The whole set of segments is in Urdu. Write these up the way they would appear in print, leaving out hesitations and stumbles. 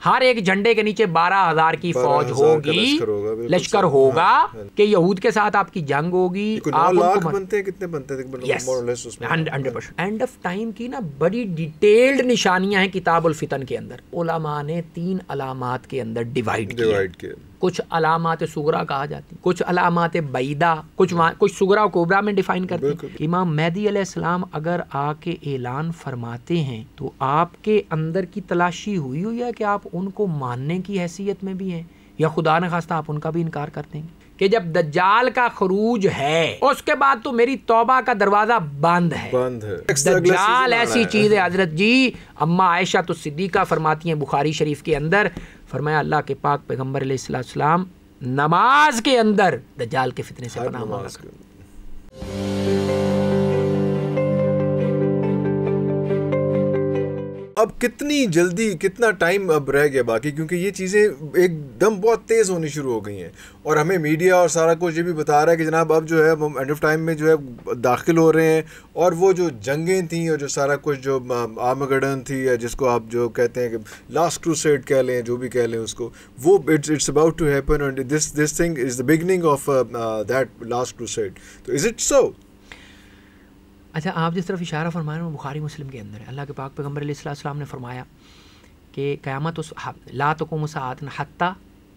ہر ایک جھنڈے کے نیچے 12,000 کی فوج ہوگی، لشکر ہوگا کہ یہود کے ساتھ آپ کی جنگ ہوگی. آپ 9 لاکھ بنتے ہیں، کتنے بنتے ہیں 100%. اینڈ آف ٹائم کی نا بڑی ڈیٹیلڈ نشانیاں ہیں کتاب الفتن کے اندر. علماء نے 3 علامات کے اندر ڈیوائیڈ کیا. کچھ علامات صغرا کہا جاتی، کچھ علامات بعیدہ، کچھ صغرا و کبریٰ میں ڈیفائن کرتے ہیں. امام مہدی علیہ السلام اگر آ کے اعلان فرماتے ہیں تو آپ کے اندر کی تلاشی ہوئی ہے کہ آپ ان کو ماننے کی حیثیت میں بھی ہیں، یا خدا نخواستہ آپ ان کا بھی انکار کر دیں گے کہ جب دجال کا خروج ہے اس کے بعد تو میری توبہ کا دروازہ بند ہے. دجال ایسی چیز ہے حضرت جی، اما عائشہ تو صدیقہ فرماتی ہیں بخاری شریف کے اندر، فرمایا اللہ کے پاک پیغمبر علیہ السلام نماز کے اندر دجال کے فتنے سے پناہ مانگا. اب کتنی جلدی، کتنا ٹائم اب رہ گیا باقی، کیونکہ یہ چیزیں ایک دم بہت تیز ہونی شروع ہو گئی ہیں، اور ہمیں میڈیا اور سارا کچھ یہ بھی بتا رہا ہے کہ جناب اب جو ہے ہم اینڈ آف ٹائم میں جو ہے داخل ہو رہے ہیں، اور وہ جو جنگیں تھیں اور جو سارا کچھ جو آرمگڈن تھی، یا جس کو آپ جو کہتے ہیں کہ لاسٹ کروسیڈ کہہ لیں، جو بھی کہہ لیں اس کو، وہ it's about to happen, and this thing is the beginning of that last crusade. تو از اٹ سو؟ اچھا، آپ جس طرف اشارہ فرما رہے ہیں وہ بخاری مسلم کے اندر ہے. اللہ کے پاک پیغمبر علیہ السلام نے فرمایا کہ قیامت لا تقوم الساعۃ حتی،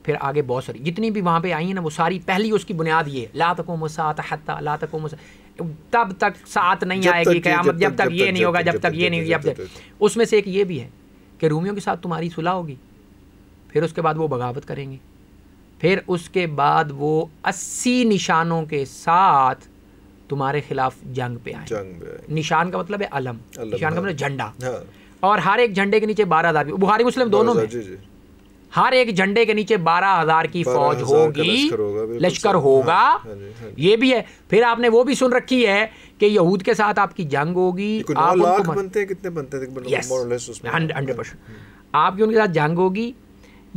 پھر آگے بہت ساری جتنی بھی وہاں پہ آئی ہیں نا، وہ ساری پہلی اس کی بنیاد یہ ہے، لا تقوم الساعۃ حتی، لا تقوم الساعۃ، تب تک ساعت نہیں آئے گی قیامت، جب تک یہ نہیں ہوگا، جب تک یہ نہیں ہوگا. اس میں سے ایک یہ بھی ہے کہ رومیوں کے ساتھ تمہاری صلح ہوگی، پھر اس کے بعد وہ بغاوت کریں گے، پھر اس کے بعد وہ 80 نشانوں کے ساتھ تمہارے خلاف جنگ پہ آئیں. نشان کا مطلب ہے علم، نشان کا مطلب جھنڈا، اور ہر ایک جھنڈے کے نیچے 12,000، بخاری مسلم دونوں میں، ہر ایک جھنڈے کے نیچے 12,000 کی فوج ہوگی، لشکر ہوگا. یہ بھی ہے. پھر آپ نے وہ بھی سن رکھی ہے کہ یہود کے ساتھ آپ کی جنگ ہوگی. 9 لاکھ بنتے ہیں، کتنے بنتے ہیں 100%. آپ کی ان کے ساتھ جنگ ہوگی.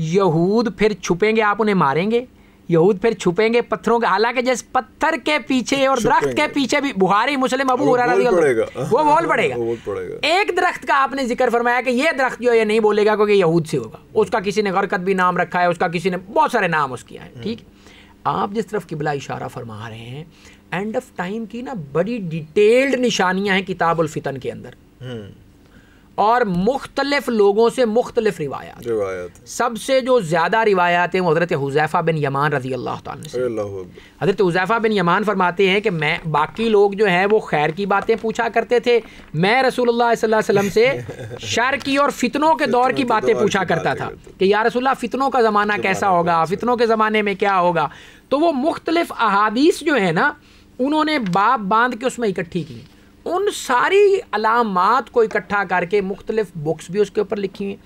یہود پھر چھپیں گے، آپ انہیں ماریں گے. یہود پھر چھپیں گے پتھروں کے، حالانکہ جس پتھر کے پیچھے اور درخت کے پیچھے بھی بخاری مسلم ابو ہریرہ رضی اللہ وہ بول پڑے گا. ایک درخت کا آپ نے ذکر فرمایا کہ یہ درخت جو ہے یہ نہیں بولے گا کیونکہ یہود سے ہوگا، اس کا کسی نے غرقد بھی نام رکھا ہے، اس کا کسی نے بہت سارے نام اس کیا ہیں. ٹھیک، آپ جس طرف قبلہ اشارہ فرما رہے ہیں، اینڈ آف ٹائم کی نا بڑی ڈیٹیلڈ نشانیاں ہیں کتاب الفتن کے اندر، اور مختلف لوگوں سے مختلف روایات. سب سے جو زیادہ روایات ہیں وہ حضرت حذیفہ بن یمان رضی اللہ تعالیٰ سے. حضرت حذیفہ بن یمان فرماتے ہیں کہ میں، باقی لوگ جو ہیں وہ خیر کی باتیں پوچھا کرتے تھے، میں رسول اللہ صلی اللہ علیہ وسلم سے شر کی اور فتنوں کے دور کی باتیں پوچھا کرتا تھا کہ یا رسول اللہ فتنوں کا زمانہ کیسا ہوگا، فتنوں کے زمانے میں کیا ہوگا. تو وہ مختلف احادیث جو ہیں نا انہوں نے باب باندھ کے اس میں اکٹھی کی، ان ساری علامات کو اکٹھا کر کے مختلف بکس بھی اس کے اوپر لکھی ہیں.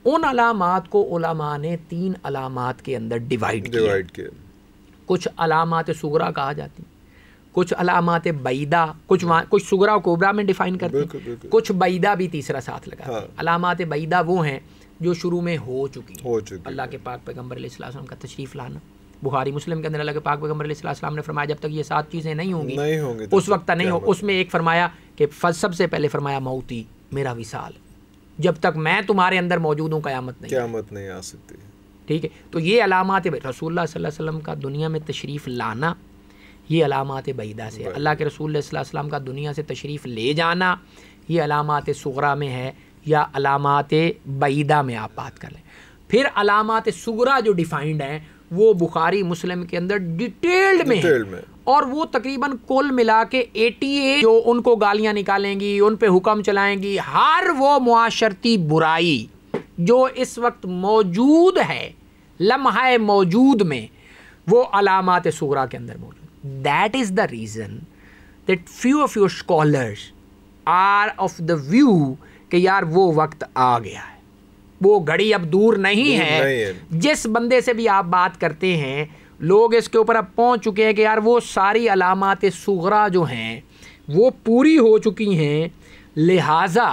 ان علامات کو علماء نے 3 علامات کے اندر ڈیوائیڈ کیا. کچھ علامات صغرا کہا جاتی، کچھ علامات بعیدہ، کچھ صغرا و کبریٰ میں ڈیفائن کرتے ہیں، کچھ بعیدہ بھی تیسرا ساتھ لگا. علامات بعیدہ وہ ہیں جو شروع میں ہو چکی. اللہ کے پاک پیغمبر علیہ السلام کا تشریف لانا، بخاری مسلم کے اندر اللہ کے پاک پیغمبر علیہ السلام نے فرمایا جب تک یہ 7 چیزیں نہیں ہوں گی اس وقت نہیں ہو. اس میں ایک فرمایا کہ سب سے پہلے فرمایا موتی، میرا وصال، جب تک میں تمہارے اندر موجود ہوں قیامت نہیں آ سکتی. ٹھیک ہے، تو یہ علامات رسول اللہ صلی اللہ علیہ وسلم کا دنیا میں تشریف لانا، یہ علامات بعیدہ سے. اللہ کے رسول صلی اللہ علیہ وسلم کا دنیا سے تشریف لے جانا یہ علامات صغرا میں ہے یا علامات بعیدہ میں آپ بات کر لیں. پھر علامات صغرا جو ڈیفائنڈ ہیں وہ بخاری مسلم کے اندر ڈیٹیلڈ میں ہے، اور وہ تقریباً کل ملا کے 88 جو ان کو گالیاں نکالیں گی، ان پہ حکم چلائیں گی، ہر وہ معاشرتی برائی جو اس وقت موجود ہے لمحہ موجود میں، وہ علامات صغرا کے اندر موجود. That is the reason that few of your scholars are of the view کہ یار وہ وقت آ گیا ہے، وہ گھڑی اب دور نہیں ہے. جس بندے سے بھی آپ بات کرتے ہیں لوگ اس کے اوپر اب پہنچ چکے ہیں کہ یار وہ ساری علامات صغرا جو ہیں وہ پوری ہو چکی ہیں، لہٰذا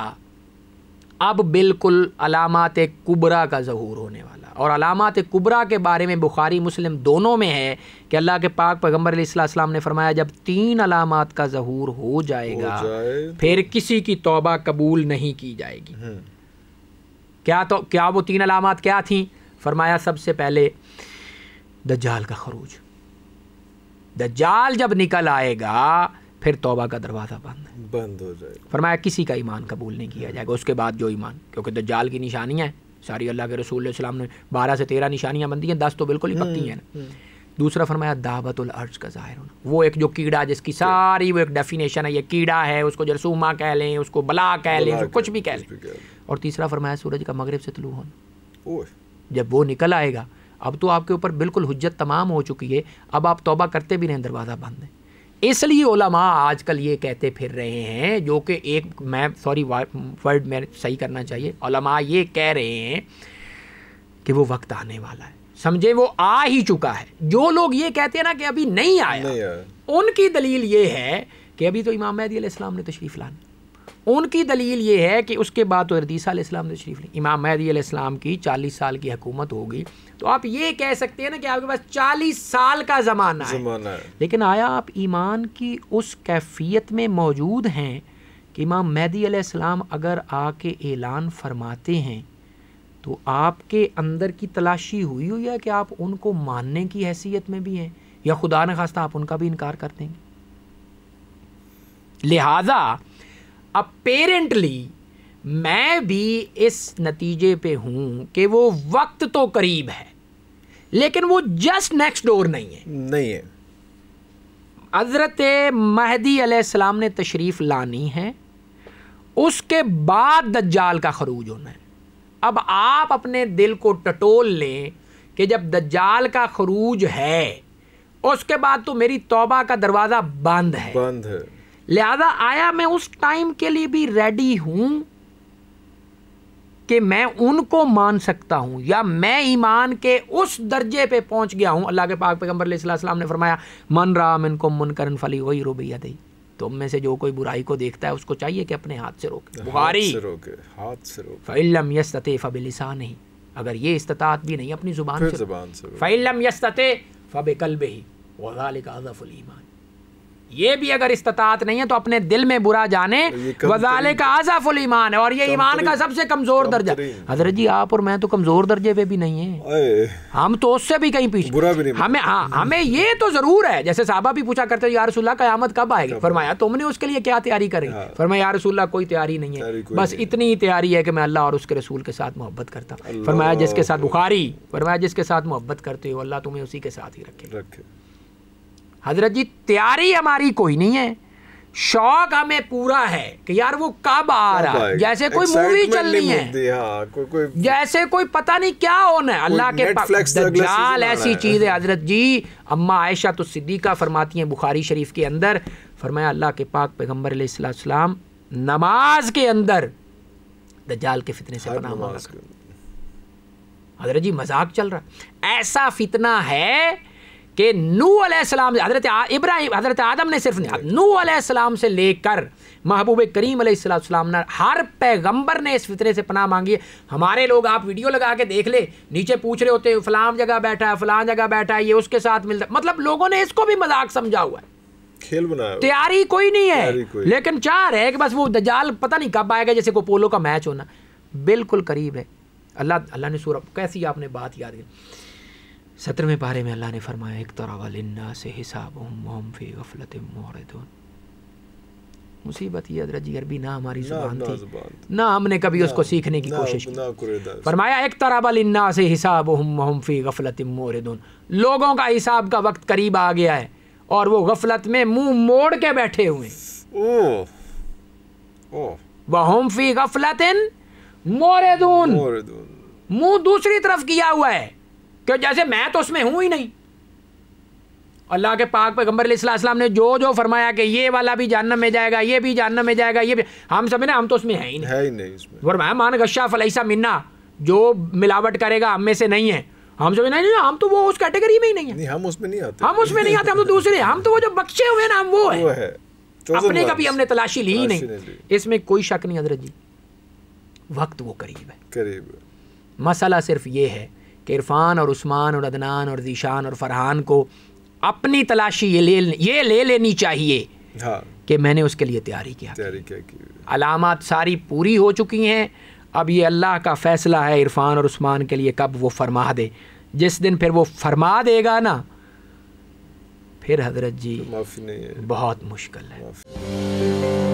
اب بالکل علامات کبریٰ کا ظہور ہونے والا. اور علامات کبریٰ کے بارے میں بخاری مسلم دونوں میں ہے کہ اللہ کے پاک پیغمبر علیہ السلام نے فرمایا جب 3 علامات کا ظہور ہو جائے گا پھر کسی کی توبہ قبول نہیں کی جائے گی. کیا وہ 3 علامات کیا تھیں؟ فرمایا سب سے پہلے دجال کا خروج. دجال جب نکل آئے گا پھر توبہ کا دروازہ بند ہو جائے گا. فرمایا کسی کا ایمان قبول نہیں کیا جائے گا اس کے بعد جو ایمان، کیونکہ دجال کی نشانیاں ہیں ساری اللہ کے رسول علیہ السلام نے 12 سے 13 نشانیاں بندی ہیں، 10 تو بالکل ہی پکی ہیں نا. دوسرا فرمایا دعوت الارض کا ظاہر ہونا، وہ ایک جو کیڑا جس کی ساری وہ ایک ڈیفینیشن ہے، یہ کیڑا ہے، اس کو جرثومہ کہہ لیں، اس کو بلا کہہ لیں، کچھ بھی کہہ لیں. اور تیسرا فرمایا سورج کا مغرب سے طلوع ہونا. جب وہ نکل آئے گا اب تو آپ کے اوپر بالکل حجت تمام ہو چکی ہے، اب آپ توبہ کرتے بھی رہیں دروازہ بند ہے. اس لیے علماء آج کل یہ کہتے پھر رہے ہیں، جو کہ ایک میں سوری ورڈ میں صحیح کرنا چاہیے، علماء یہ کہہ رہے ہیں کہ وہ وقت آنے والا ہے. سمجھے وہ آ ہی چکا ہے. جو لوگ یہ کہتے ہیں نا کہ ابھی نہیں آیا، ان کی دلیل یہ ہے کہ ابھی تو امام مہدی علیہ السلام نے تشریف لانا. ان کی دلیل یہ ہے کہ اس کے بعد تو عیسیٰ علیہ السلام نے تشریف لی. امام مہدی علیہ السلام کی 40 سال کی حکومت ہوگی تو آپ یہ کہہ سکتے ہیں نا کہ آپ کے پاس 40 سال کا زمانہ ہے. لیکن آیا آپ ایمان کی اس کیفیت میں موجود ہیں کہ امام مہدی علیہ السلام اگر آ کے اعلان فرماتے ہیں تو آپ کے اندر کی تلاشی ہوئی ہے کہ آپ ان کو ماننے کی حیثیت میں بھی ہیں، یا خدا نہ خواستہ آپ ان کا بھی انکار کر دیں گے؟ لہذا اپیرنٹلی میں بھی اس نتیجے پہ ہوں کہ وہ وقت تو قریب ہے لیکن وہ جسٹ نیکسٹ ڈور نہیں ہے. حضرت مہدی علیہ السلام نے تشریف لانی ہے، اس کے بعد دجال کا خروج ہونا ہے. اب آپ اپنے دل کو ٹٹول لیں کہ جب دجال کا خروج ہے اس کے بعد تو میری توبہ کا دروازہ بند ہے. لہذا آیا میں اس ٹائم کے لیے بھی ریڈی ہوں کہ میں ان کو مان سکتا ہوں، یا میں ایمان کے اس درجے پہ پہنچ گیا ہوں؟ اللہ کے پاک پیغمبر علیہ السلام نے فرمایا من رأى منکم منکرا فلیغیرہ بیدیہ، تم میں سے جو کوئی برائی کو دیکھتا ہے اس کو چاہیے کہ اپنے ہاتھ سے روکے. بخاری فإن لم یستطع فبلسانہ، اگر یہ استطاعت بھی نہیں اپنی زبان سے، فإن لم یستطع فبقلبہ وذلک اضعف الایمان، یہ بھی اگر استطاعت نہیں ہے تو اپنے دل میں برا جانے، وذالک اضعف الایمان، اور یہ ایمان کا سب سے کمزور درجہ. حضرت جی آپ اور میں تو کمزور درجے پہ بھی نہیں ہیں، ہم تو اس سے بھی کہیں پیچھے. ہمیں یہ تو ضرور ہے، جیسے صحابہ بھی پوچھا کرتے یا رسول اللہ قیامت کب آئے گی؟ فرمایا تم نے اس کے لیے کیا تیاری کری؟ فرمایا یا رسول اللہ کوئی تیاری نہیں ہے، بس اتنی ہی تیاری ہے کہ میں اللہ اور اس کے رسول کے ساتھ محبت کرتا ہوں. فرمایا جس کے ساتھ، بخاری فرمایا جس کے ساتھ محبت کرتے ہو اللہ تمہیں اسی کے ساتھ ہی رکھے. حضرت جی تیاری ہماری کوئی نہیں ہے، شوق ہمیں پورا ہے کہ یار وہ کب آ رہا ہے، جیسے کوئی مووی چلنی ہے، جیسے کوئی پتہ نہیں کیا ہونا ہے. اللہ کے پاک دجال ایسی چیز ہے حضرت جی. اما عائشہ تو صدیقہ فرماتی ہیں بخاری شریف کے اندر، فرمایا اللہ کے پاک پیغمبر علیہ السلام نماز کے اندر دجال کے فتنے سے پناہ مانگا. حضرت جی مذاق چل رہا، ایسا فتنہ ہے کہ نوح علیہ السلام، حضرت آدم نے صرف نہیں، نوح علیہ السلام سے لے کر محبوب کریم علیہ السلام نے، ہر پیغمبر نے اس فتنے سے پناہ مانگی ہے. ہمارے لوگ آپ ویڈیو لگا کے دیکھ لے، نیچے پوچھ رہے ہوتے ہیں فلاں جگہ بیٹھا ہے، فلاں جگہ بیٹھا ہے، یہ اس کے ساتھ ملتا ہے. مطلب لوگوں نے اس کو بھی مذاق سمجھا ہوا ہے، کھیل بنایا، تیاری کوئی نہیں ہے، لیکن چاہ رہے کہ بس وہ دجال پتہ نہیں کب آئے گا، جیسے کوئی پولو کا میچ ہونا بالکل قریب ہے. اللہ نے سورہ کیسی آپ نے بات یاد کی، 17ویں پارے میں اللہ نے فرمایا اقترب للناس حسابهم وهم في غفلة معرضون. مصیبت یہ حضرت جی عربی نہ ہماری زبان تھی، نہ ہم نے کبھی اس کو سیکھنے کی کوشش کی. فرمایا اقترب للناس حسابهم وهم في غفلة معرضون، لوگوں کا حساب کا وقت قریب آ گیا ہے اور وہ غفلت میں منہ موڑ کے بیٹھے ہوئے ہیں. وهم في غفلة معرضون، منہ دوسری طرف کیا ہوا ہے کہ جیسے میں تو اس میں ہوں ہی نہیں. اللہ کے پاک پیغمبر علیہ السلام نے جو فرمایا کہ یہ والا بھی جہنم میں جائے گا، یہ بھی جہنم میں جائے گا، یہ بھی، ہم سمجھے ہم تو اس میں ہیں ہی نہیں. فرمایا مان غشا فلیس منا، جو ملاوٹ کرے گا ہم میں سے نہیں ہے. ہم سمجھے نہیں، ہم تو وہ اس کیٹیگری میں ہی نہیں ہیں، ہم اس میں نہیں آتے، ہم تو دوسرے، ہم تو وہ جو بخشے ہوئے نا، ہم وہ ہیں، اپنے کبھی ہم نے تلاشی لی ہی نہیں. اس میں کوئی شک نہیں حضرت جی، وقت وہ قریب ہے. مسئلہ صرف یہ ہے کہ عرفان اور عثمان اور عدنان اور ذیشان اور فرحان کو اپنی تلاشی یہ لے لینی چاہیے کہ میں نے اس کے لیے تیاری کیا. علامات ساری پوری ہو چکی ہیں، اب یہ اللہ کا فیصلہ ہے عرفان اور عثمان کے لیے کب وہ فرما دے. جس دن پھر وہ فرما دے گا نا پھر حضرت جی معافی نہیں ہے, بہت مشکل ہے.